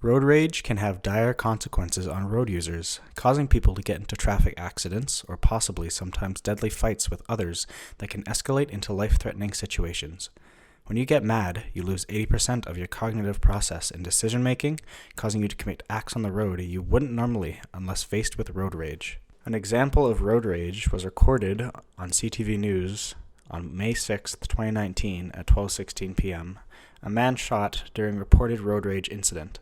Road rage can have dire consequences on road users, causing people to get into traffic accidents or possibly sometimes deadly fights with others that can escalate into life-threatening situations. When you get mad, you lose 80% of your cognitive process in decision-making, causing you to commit acts on the road you wouldn't normally unless faced with road rage. An example of road rage was recorded on CTV News on May 6, 2019 at 12:16 p.m. A man shot during reported road rage incident.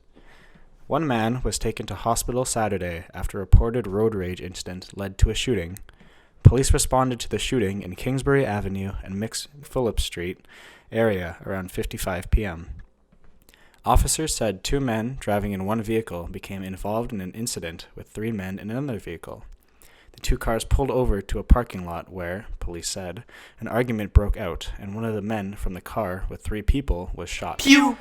One man was taken to hospital Saturday after a reported road rage incident led to a shooting. Police responded to the shooting in Kingsbury Avenue and McPhillips Street area around 5:55 p.m. Officers said 2 men driving in one vehicle became involved in an incident with 3 men in another vehicle. The 2 cars pulled over to a parking lot where, police said, an argument broke out and one of the men from the car with 3 people was shot. Pew!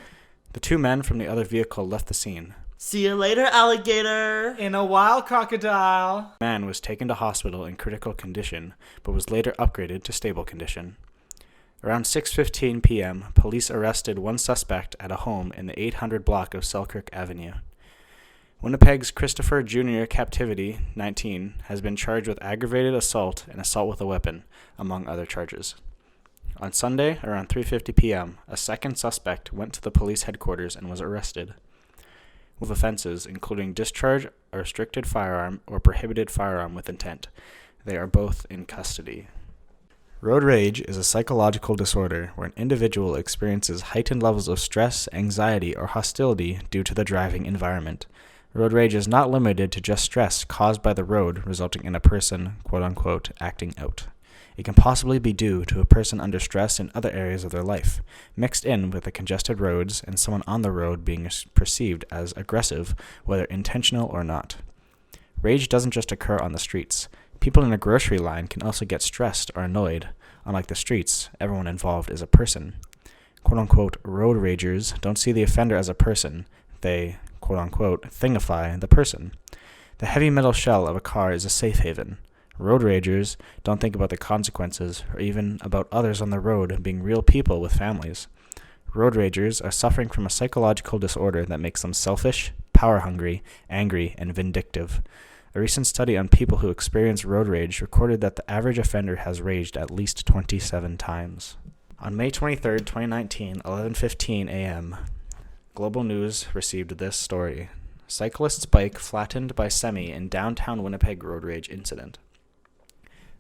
The 2 men from the other vehicle left the scene. See you later, alligator. In a wild crocodile. The man was taken to hospital in critical condition, but was later upgraded to stable condition. Around 6:15 p.m., police arrested one suspect at a home in the 800 block of Selkirk Avenue. Winnipeg's Christopher Jr. Captivity, 19, has been charged with aggravated assault and assault with a weapon, among other charges. On Sunday, around 3:50 p.m., a second suspect went to the police headquarters and was arrested with offenses including discharge a restricted firearm or prohibited firearm with intent. They are both in custody. Road rage is a psychological disorder where an individual experiences heightened levels of stress, anxiety, or hostility due to the driving environment. Road rage is not limited to just stress caused by the road, resulting in a person, quote-unquote, acting out. It can possibly be due to a person under stress in other areas of their life, mixed in with the congested roads and someone on the road being perceived as aggressive, whether intentional or not. Rage doesn't just occur on the streets. People in a grocery line can also get stressed or annoyed. Unlike the streets, everyone involved is a person. Quote-unquote, road ragers don't see the offender as a person. They, quote-unquote, thingify the person. The heavy metal shell of a car is a safe haven. Road ragers don't think about the consequences or even about others on the road being real people with families. Road ragers are suffering from a psychological disorder that makes them selfish, power-hungry, angry, and vindictive. A recent study on people who experience road rage recorded that the average offender has raged at least 27 times. On May 23, 2019, 11:15 a.m., Global News received this story. Cyclist's bike flattened by semi in downtown Winnipeg road rage incident.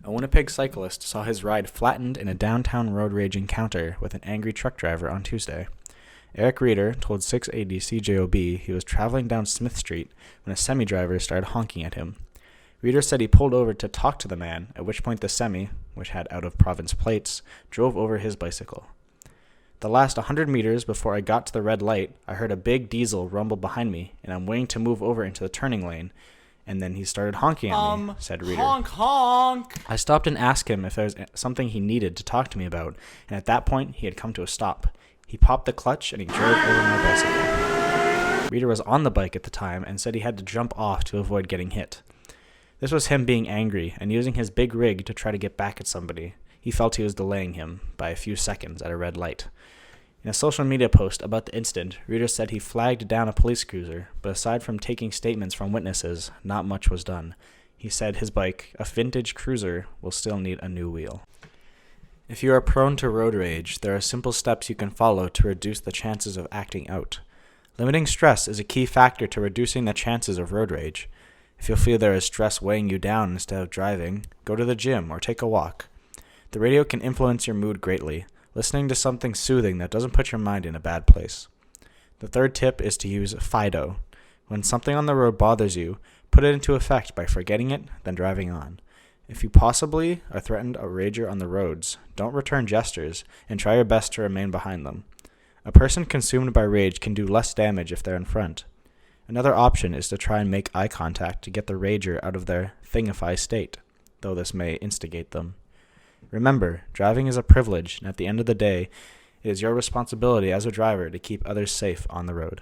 A Winnipeg cyclist saw his ride flattened in a downtown road rage encounter with an angry truck driver on Tuesday. Eric Reeder told 680 CJOB he was traveling down Smith Street when a semi driver started honking at him. Reeder said he pulled over to talk to the man, at which point the semi, which had out-of-province plates, drove over his bicycle. The last 100 meters before I got to the red light, I heard a big diesel rumble behind me, and I'm waiting to move over into the turning lane. And then he started honking at me, said Reeder. Honk, honk. I stopped and asked him if there was something he needed to talk to me about, and at that point, he had come to a stop. He popped the clutch and he drove over my bicycle. Reeder was on the bike at the time and said he had to jump off to avoid getting hit. This was him being angry and using his big rig to try to get back at somebody. He felt he was delaying him by a few seconds at a red light. In a social media post about the incident, Reeder said he flagged down a police cruiser, but aside from taking statements from witnesses, not much was done. He said his bike, a vintage cruiser, will still need a new wheel. If you are prone to road rage, there are simple steps you can follow to reduce the chances of acting out. Limiting stress is a key factor to reducing the chances of road rage. If you feel there is stress weighing you down instead of driving, go to the gym or take a walk. The radio can influence your mood greatly. Listening to something soothing that doesn't put your mind in a bad place. The third tip is to use FIDO. When something on the road bothers you, put it into effect by forgetting it, then driving on. If you possibly are threatened a rager on the roads, don't return gestures and try your best to remain behind them. A person consumed by rage can do less damage if they're in front. Another option is to try and make eye contact to get the rager out of their thingify state, though this may instigate them. Remember, driving is a privilege, and at the end of the day, it is your responsibility as a driver to keep others safe on the road.